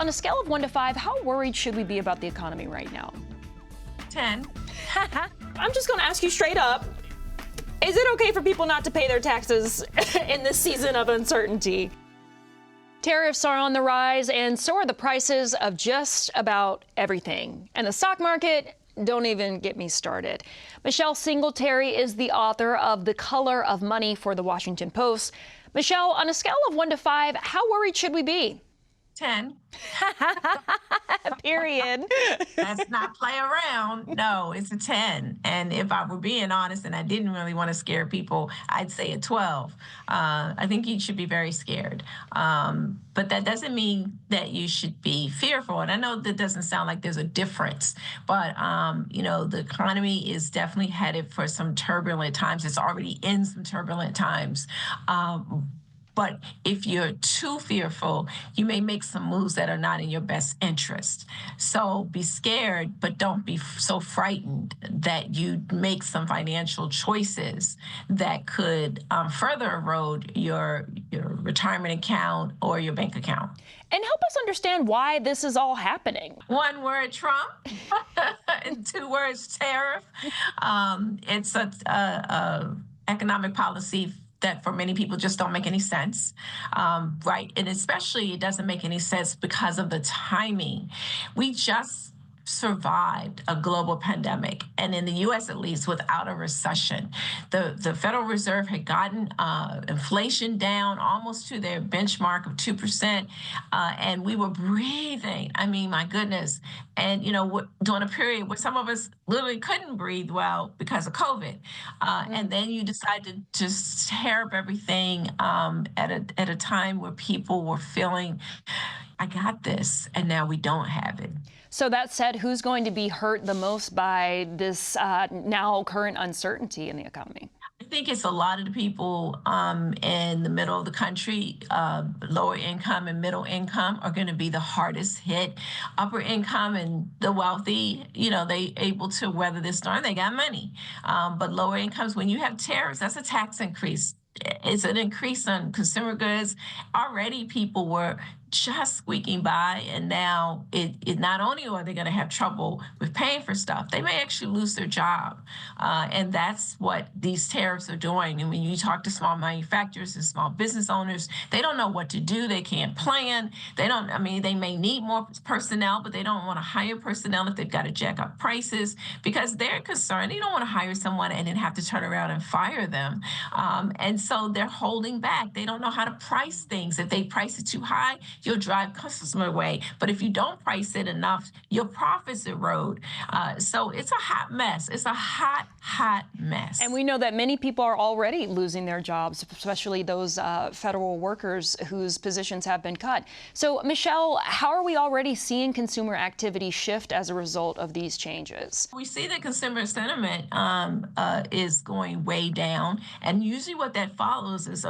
on a scale of 1 to 5, how worried should we be about the economy right now? 10. I'm just going to ask you straight up. Is it okay for people not to pay their taxes in this season of uncertainty? Tariffs are on the rise, and so are the prices of just about everything. And the stock market, don't even get me started. Michelle Singletary is the author of The Color of Money for The Washington Post. Michelle, on a scale of 1 to 5, how worried should we be? 10. Period. Let's not play around. No, it's a 10. And if I were being honest and I didn't really want to scare people, I'd say a 12. I think you should be very scared. But that doesn't mean that you should be fearful. And I know that doesn't sound like there's a difference, but, the economy is definitely headed for some turbulent times. It's already in some turbulent times. But if you're too fearful, you may make some moves that are not in your best interest. So be scared, but don't be so frightened that you make some financial choices that could further erode your retirement account or your bank account. And help us understand why this is all happening. One word, Trump, and 2 words, tariff. It's a economic policy that for many people just don't make any sense, right? And especially it doesn't make any sense because of the timing. We just survived a global pandemic, and in the U.S. at least, without a recession. The Federal Reserve had gotten inflation down almost to their benchmark of 2%, and we were breathing. I mean, my goodness. And, during a period where some of us literally couldn't breathe well because of COVID. And then you decided to just tear up everything at a time where people were feeling, I got this, and now we don't have it. So that said, who's going to be hurt the most by this now current uncertainty in the economy? I think it's a lot of the people in the middle of the country, lower income and middle income are going to be the hardest hit. Upper income and the wealthy, they able to weather this storm. They got money. But lower incomes, when you have tariffs, that's a tax increase. It's an increase on consumer goods. Already people were just squeaking by, and now it not only are they going to have trouble with paying for stuff, they may actually lose their job. And that's what these tariffs are doing. And when you talk to small manufacturers and small business owners, they don't know what to do. They can't plan. They may need more personnel, but they don't want to hire personnel if they've got to jack up prices because they're concerned. They don't want to hire someone and then have to turn around and fire them. And so they're holding back. They don't know how to price things. If they price it too high, you'll drive customers away. But if you don't price it enough, your profits erode. So it's a hot mess. It's a hot mess. And we know that many people are already losing their jobs, especially those federal workers whose positions have been cut. So, Michelle, how are we already seeing consumer activity shift as a result of these changes? We see that consumer sentiment is going way down. And usually what that follows is,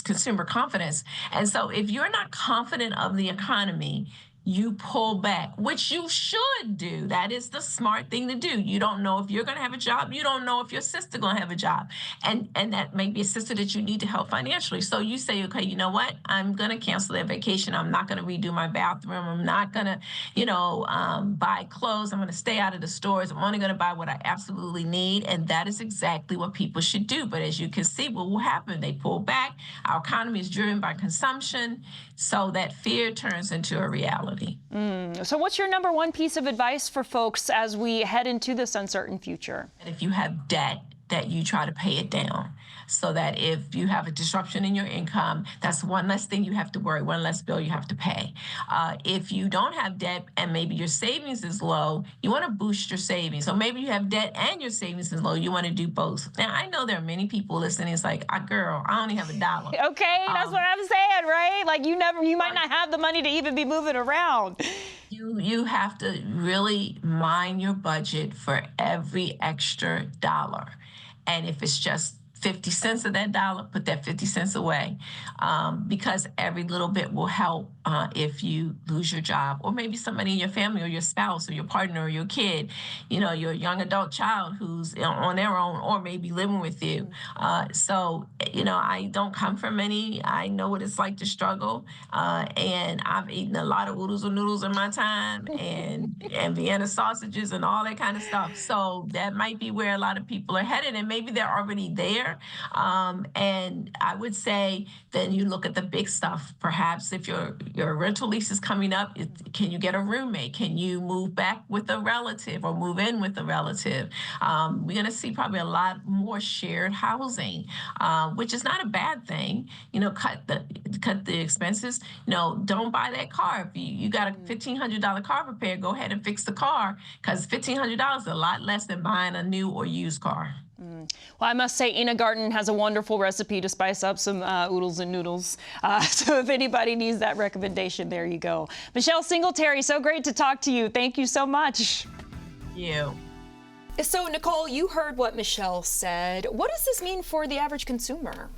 consumer confidence. And so if you're not confident of the economy, you pull back, which you should do. That is the smart thing to do. You don't know if you're going to have a job. You don't know if your sister's going to have a job. And that may be a sister that you need to help financially. So you say, okay, you know what? I'm going to cancel that vacation. I'm not going to redo my bathroom. I'm not going to, buy clothes. I'm going to stay out of the stores. I'm only going to buy what I absolutely need. And that is exactly what people should do. But as you can see, what will happen? They pull back. Our economy is driven by consumption. So that fear turns into a reality. So what's your number one piece of advice for folks as we head into this uncertain future? If you have debt, that you try to pay it down so that if you have a disruption in your income, that's one less thing you have to worry, one less bill you have to pay. If you don't have debt and maybe your savings is low, you want to boost your savings. So maybe you have debt and your savings is low. You want to do both. Now, I know there are many people listening. It's like, girl, I only have $1. Okay, that's what I'm saying, right? Like you might not have the money to even be moving around. You have to really mind your budget for every extra dollar. And if it's just 50 cents of that dollar, put that 50 cents away, because every little bit will help if you lose your job, or maybe somebody in your family, or your spouse, or your partner, or your kid, your young adult child who's on their own, or maybe living with you. So, I don't come from any. I know what it's like to struggle, and I've eaten a lot of oodles and noodles in my time, and Vienna sausages and all that kind of stuff. So that might be where a lot of people are headed, and maybe they're already there. And I would say then you look at the big stuff. Perhaps if your rental lease is coming up, can you get a roommate? Can you move back with a relative or move in with a relative? We're going to see probably a lot more shared housing, which is not a bad thing. Cut the expenses. Don't buy that car. If you got a $1,500 car repair, go ahead and fix the car, because $1,500 is a lot less than buying a new or used car. Well, I must say, Ina Garten has a wonderful recipe to spice up some oodles and noodles. So if anybody needs that recommendation, there you go. Michelle Singletary, so great to talk to you. Thank you so much. You. So, Nicole, you heard what Michelle said. What does this mean for the average consumer?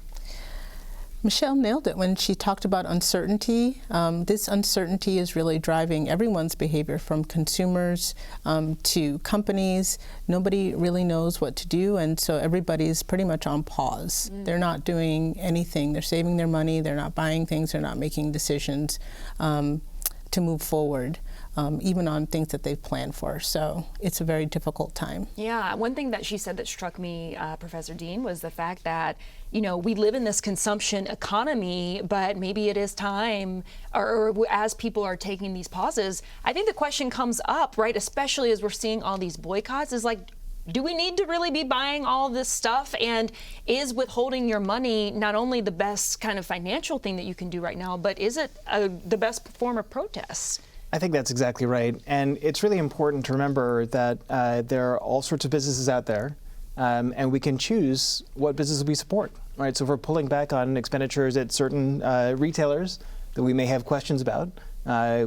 Michelle nailed it when she talked about uncertainty. This uncertainty is really driving everyone's behavior, from consumers to companies. Nobody really knows what to do, and so everybody's pretty much on pause. They're not doing anything. They're saving their money. They're not buying things. They're not making decisions to move forward, even on things that they've planned for. So it's a very difficult time. Yeah, one thing that she said that struck me, Professor Dean, was the fact that, we live in this consumption economy, but maybe it is time, or as people are taking these pauses, I think the question comes up, right, especially as we're seeing all these boycotts, is like, do we need to really be buying all this stuff? And is withholding your money not only the best kind of financial thing that you can do right now, but is it the best form of protest? I think that's exactly right. And it's really important to remember that there are all sorts of businesses out there, and we can choose what businesses we support, right? So if we're pulling back on expenditures at certain retailers that we may have questions about,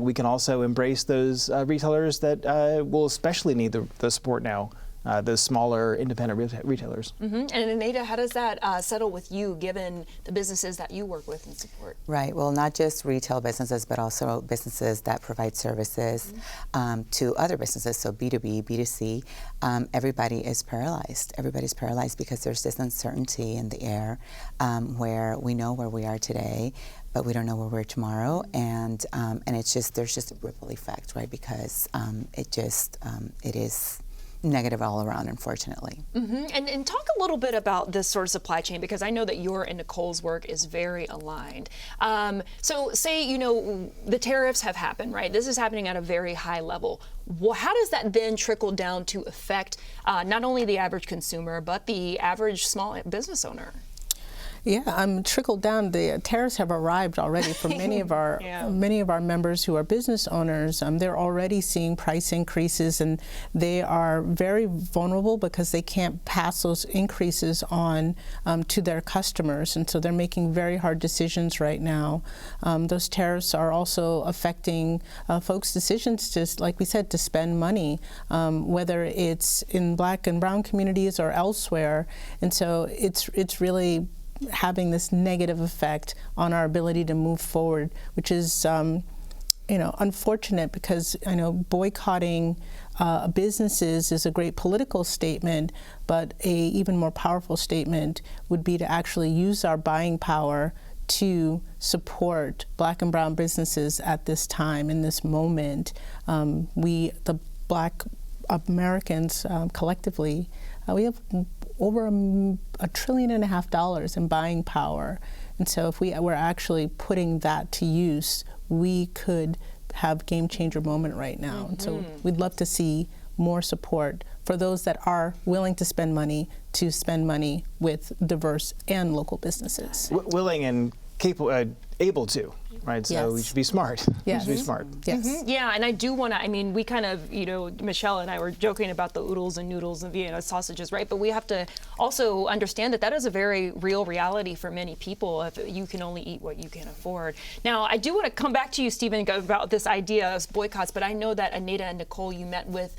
we can also embrace those retailers that will especially need the support now. The smaller independent retailers. And Eneida, how does that settle with you, given the businesses that you work with and support? Right. Well, not just retail businesses, but also businesses that provide services to other businesses. So B2B, B2C, everybody is paralyzed. Everybody's paralyzed because there's this uncertainty in the air, where we know where we are today, but we don't know where we're tomorrow, and it's just, there's just a ripple effect, right? Because it is negative all around, unfortunately. And talk a little bit about this sort of supply chain, because I know that your and Nicole's work is very aligned. So say, the tariffs have happened, right? This is happening at a very high level. How does that then trickle down to affect not only the average consumer, but the average small business owner? Yeah, trickled down. The tariffs have arrived already for many of our many of our members who are business owners. They're already seeing price increases, and they are very vulnerable because they can't pass those increases on to their customers, and so they're making very hard decisions right now. Those tariffs are also affecting folks' decisions to, like we said, to spend money, whether it's in Black and brown communities or elsewhere, and so it's really having this negative effect on our ability to move forward, which is, unfortunate, because I know boycotting businesses is a great political statement, but a even more powerful statement would be to actually use our buying power to support Black and brown businesses at this time, in this moment. The Black Americans collectively, we have over $1.5 trillion in buying power. And so if we were actually putting that to use, we could have game changer moment right now. And so we'd love to see more support for those that are willing to spend money with diverse and local businesses. Willing and capable, able to. right? So we should be smart. Yes. We should be smart. Yes. Yeah, and I do want to, I mean, we kind of, Michelle and I were joking about the oodles and noodles and Vienna sausages, right? But we have to also understand that that is a very real reality for many people if you can only eat what you can afford. Now, I do want to come back to you, Stephen, about this idea of boycotts, but I know that Eneida and Nicole, you met with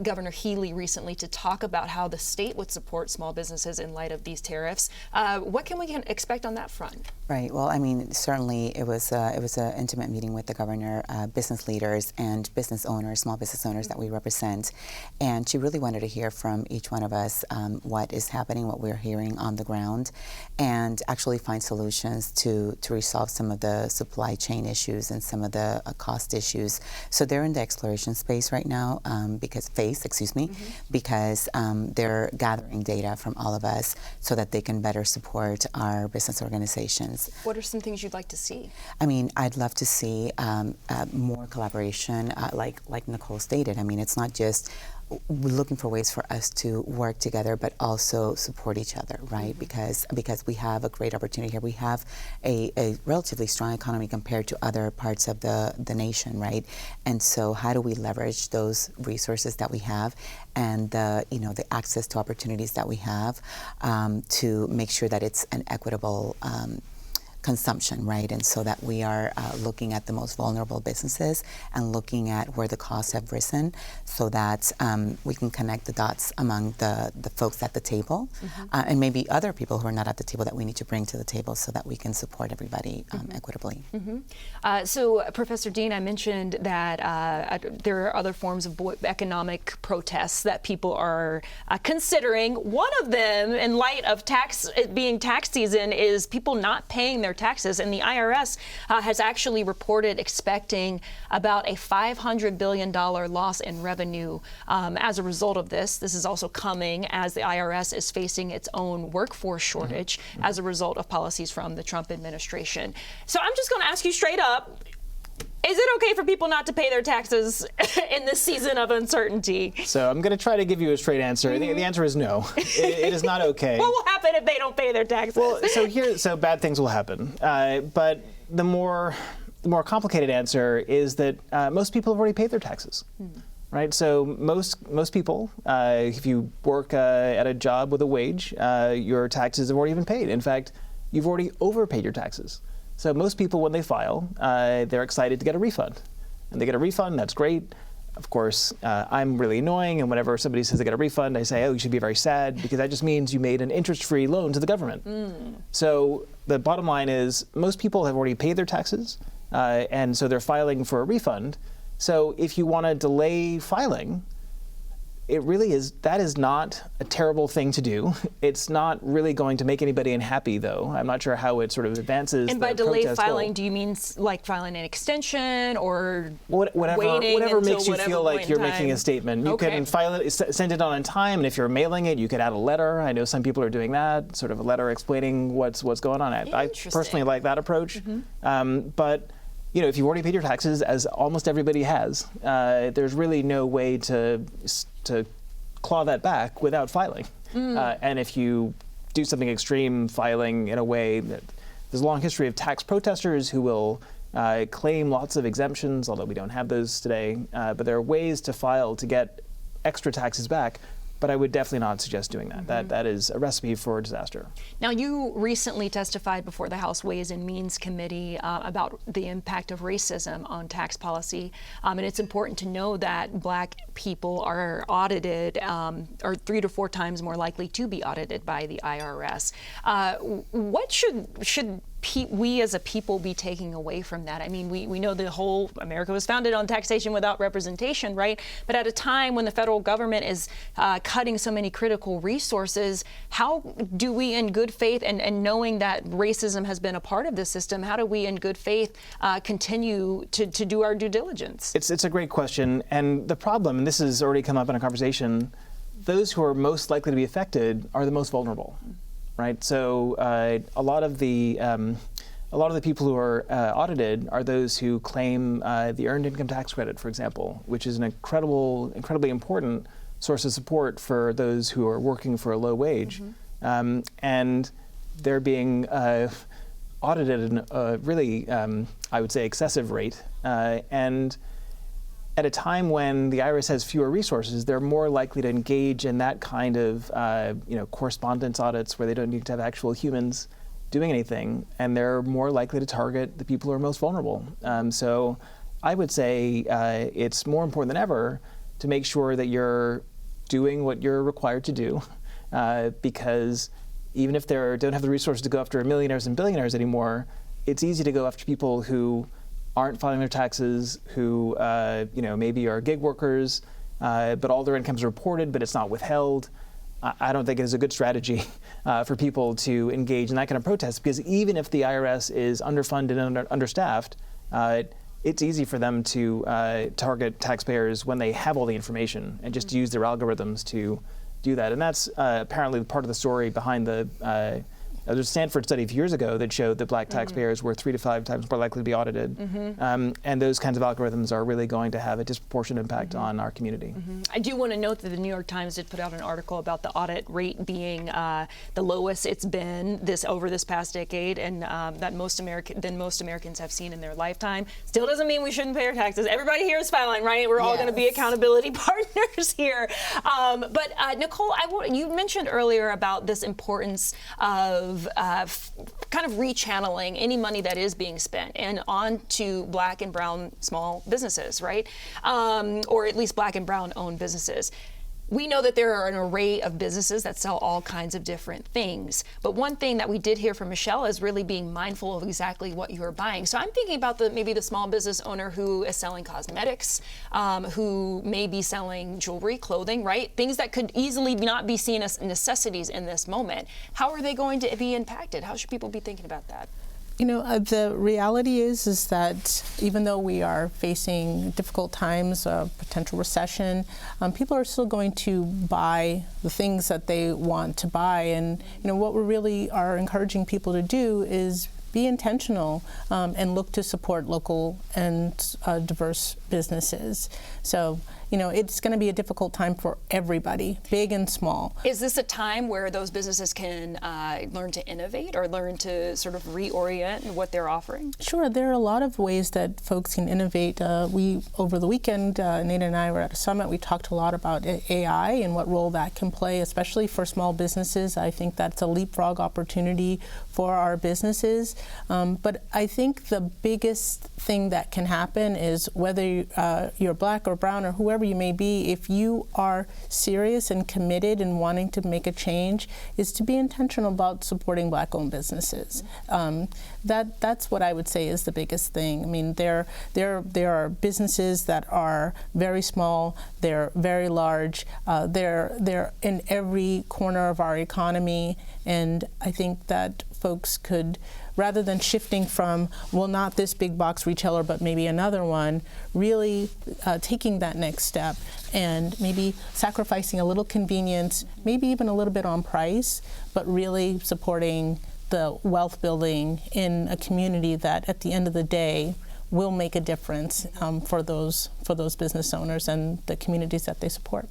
Governor Healy recently to talk about how the state would support small businesses in light of these tariffs. What can we expect on that front? Right. Well, I mean, certainly it was an intimate meeting with the governor, business leaders and business owners, small business owners that we represent, and she really wanted to hear from each one of us what is happening, what we're hearing on the ground, and actually find solutions to resolve some of the supply chain issues and some of the cost issues. So they're in the exploration space right now because they're gathering data from all of us so that they can better support our business organizations. What are some things you'd like to see? I mean, I'd love to see more collaboration, like Nicole stated. I mean, it's not just we're looking for ways for us to work together, but also support each other, right? Because we have a great opportunity here. We have a relatively strong economy compared to other parts of the nation, right? And so, how do we leverage those resources that we have and the access to opportunities that we have to make sure that it's an equitable consumption, right? And so that we are looking at the most vulnerable businesses and looking at where the costs have risen so that we can connect the dots among the folks at the table and maybe other people who are not at the table that we need to bring to the table so that we can support everybody equitably. So, Professor Dean, I mentioned that there are other forms of economic protests that people are considering. One of them, in light of it being tax season, is people not paying their taxes, and the IRS has actually reported expecting about a $500 billion loss in revenue as a result of this. This is also coming as the IRS is facing its own workforce shortage as a result of policies from the Trump administration. So I'm just going to ask you straight up, is it okay for people not to pay their taxes in this season of uncertainty? So I'm going to try to give you a straight answer. The answer is no. It is not okay. What will happen if they don't pay their taxes? Well, so bad things will happen. But the more complicated answer is that most people have already paid their taxes. Right, so most people, if you work at a job with a wage, your taxes have already been paid. In fact, you've already overpaid your taxes. So most people, when they file, they're excited to get a refund. And they get a refund, that's great. Of course, I'm really annoying, and whenever somebody says they get a refund, I say, oh, you should be very sad, because that just means you made an interest-free loan to the government. So the bottom line is, most people have already paid their taxes, and so they're filing for a refund. So if you want to delay filing, that is not a terrible thing to do. It's not really going to make anybody unhappy, though. I'm not sure how it sort of advances. And by delayed filing, do you mean like filing an extension or whatever makes you feel like you're making a statement? You can file it, send it on in time, and if you're mailing it, you could add a letter. I know some people are doing that, sort of a letter explaining what's going on. I personally like that approach, but. If you've already paid your taxes, as almost everybody has, there's really no way to claw that back without filing. And if you do something extreme, filing in a way that there's a long history of tax protesters who will claim lots of exemptions, although we don't have those today. But there are ways to file to get extra taxes back. But I would definitely not suggest doing that. That is a recipe for disaster. Now, you recently testified before the House Ways and Means Committee about the impact of racism on tax policy. And it's important to know that Black people are audited, are 3 to 4 times more likely to be audited by the IRS. What should we as a people be taking away from that? I mean, we know the whole America was founded on taxation without representation, right? But at a time when the federal government is cutting so many critical resources, how do we in good faith, and knowing that racism has been a part of this system, how do we in good faith continue to do our due diligence? It's a great question. And the problem, and this has already come up in a conversation, those who are most likely to be affected are the most vulnerable. Right, so a lot of the people who are audited are those who claim the Earned Income Tax Credit, for example, which is an incredibly important source of support for those who are working for a low wage, and they're being audited at a really, I would say, excessive rate. And at a time when the IRS has fewer resources, they're more likely to engage in that kind of correspondence audits where they don't need to have actual humans doing anything, and they're more likely to target the people who are most vulnerable. So I would say it's more important than ever to make sure that you're doing what you're required to do, because even if they don't have the resources to go after millionaires and billionaires anymore, it's easy to go after people who aren't filing their taxes, who maybe are gig workers, but all their incomes are reported, but it's not withheld. I don't think it is a good strategy for people to engage in that kind of protest, because even if the IRS is underfunded and understaffed, it's easy for them to target taxpayers when they have all the information and just use their algorithms to do that. And that's apparently part of the story behind there's a Stanford study a few years ago that showed that black taxpayers were 3 to 5 times more likely to be audited. And those kinds of algorithms are really going to have a disproportionate impact on our community. I do want to note that the New York Times did put out an article about the audit rate being the lowest it's been over this past decade, and that most Americans have seen in their lifetime. Still doesn't mean we shouldn't pay our taxes. Everybody here is filing, right? We're all going to be accountability partners here. But Nicole, you mentioned earlier about this importance of kind of rechanneling any money that is being spent and on to black and brown small businesses, right? Or at least black and brown owned businesses. We know that there are an array of businesses that sell all kinds of different things. But one thing that we did hear from Michelle is really being mindful of exactly what you're buying. So I'm thinking about maybe the small business owner who is selling cosmetics, who may be selling jewelry, clothing, right? Things that could easily not be seen as necessities in this moment. How are they going to be impacted? How should people be thinking about that? The reality is that even though we are facing difficult times, potential recession, people are still going to buy the things that they want to buy. And what we really are encouraging people to do is be intentional and look to support local and diverse businesses. So, it's going to be a difficult time for everybody, big and small. Is this a time where those businesses can learn to innovate or learn to sort of reorient what they're offering? Sure, there are a lot of ways that folks can innovate. Over the weekend, Eneida and I were at a summit. We talked a lot about AI and what role that can play, especially for small businesses. I think that's a leapfrog opportunity for our businesses. But I think the biggest thing that can happen is whether you're black or brown or whoever you may be, if you are serious and committed and wanting to make a change, is to be intentional about supporting black-owned businesses. That's what I would say is the biggest thing. I mean, there are businesses that are very small, they're very large, they're in every corner of our economy, and I think that folks could, rather than shifting from, well, not this big box retailer, but maybe another one, really taking that next step and maybe sacrificing a little convenience, maybe even a little bit on price, but really supporting the wealth building in a community that at the end of the day will make a difference for those business owners and the communities that they support.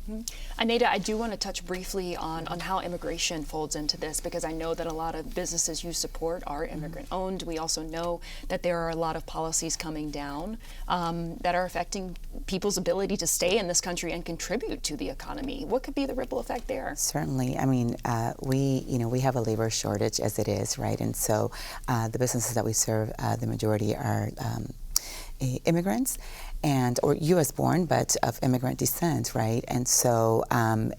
Eneida, I do want to touch briefly on how immigration folds into this, because I know that a lot of businesses you support are immigrant owned. We also know that there are a lot of policies coming down that are affecting people's ability to stay in this country and contribute to the economy. What could be the ripple effect there? Certainly. I mean, we have a labor shortage as it is, right? And so the businesses that we serve, the majority are immigrants or U.S. born, but of immigrant descent, right? And so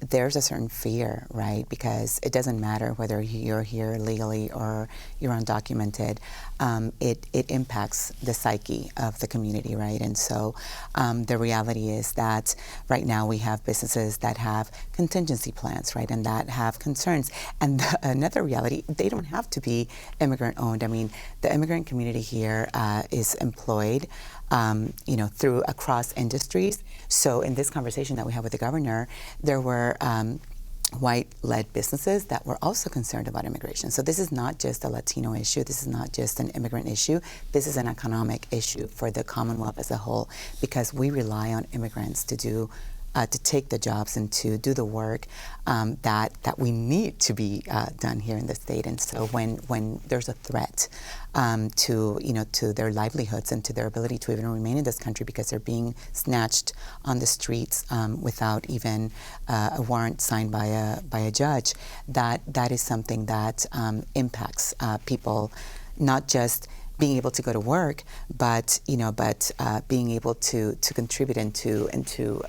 there's a certain fear, right? Because it doesn't matter whether you're here legally or you're undocumented. It impacts the psyche of the community, right? And so the reality is that right now we have businesses that have contingency plans, right? And that have concerns. And another reality, they don't have to be immigrant owned. I mean, the immigrant community here is employed through across industries. So in this conversation that we had with the governor, there were white-led businesses that were also concerned about immigration. So this is not just a Latino issue. This is not just an immigrant issue. This is an economic issue for the Commonwealth as a whole, because we rely on immigrants to do to take the jobs and to do the work that we need to be done here in the state. And so when there's a threat to their livelihoods and to their ability to even remain in this country because they're being snatched on the streets without even a warrant signed by a judge, that is something that impacts people, not just being able to go to work, but being able to contribute and to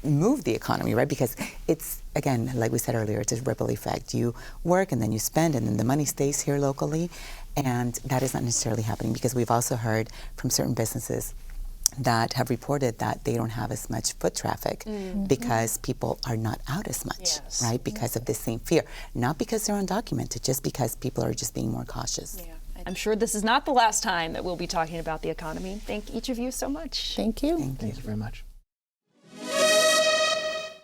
move the economy, right? Because it's, again, like we said earlier, it's a ripple effect. You work and then you spend and then the money stays here locally, and that is not necessarily happening because we've also heard from certain businesses that have reported that they don't have as much foot traffic because people are not out as much, right? Because of the same fear. Not because they're undocumented, just because people are just being more cautious. Yeah. I'm sure this is not the last time that we'll be talking about the economy. Thank each of you so much. Thank you. Thank you very much.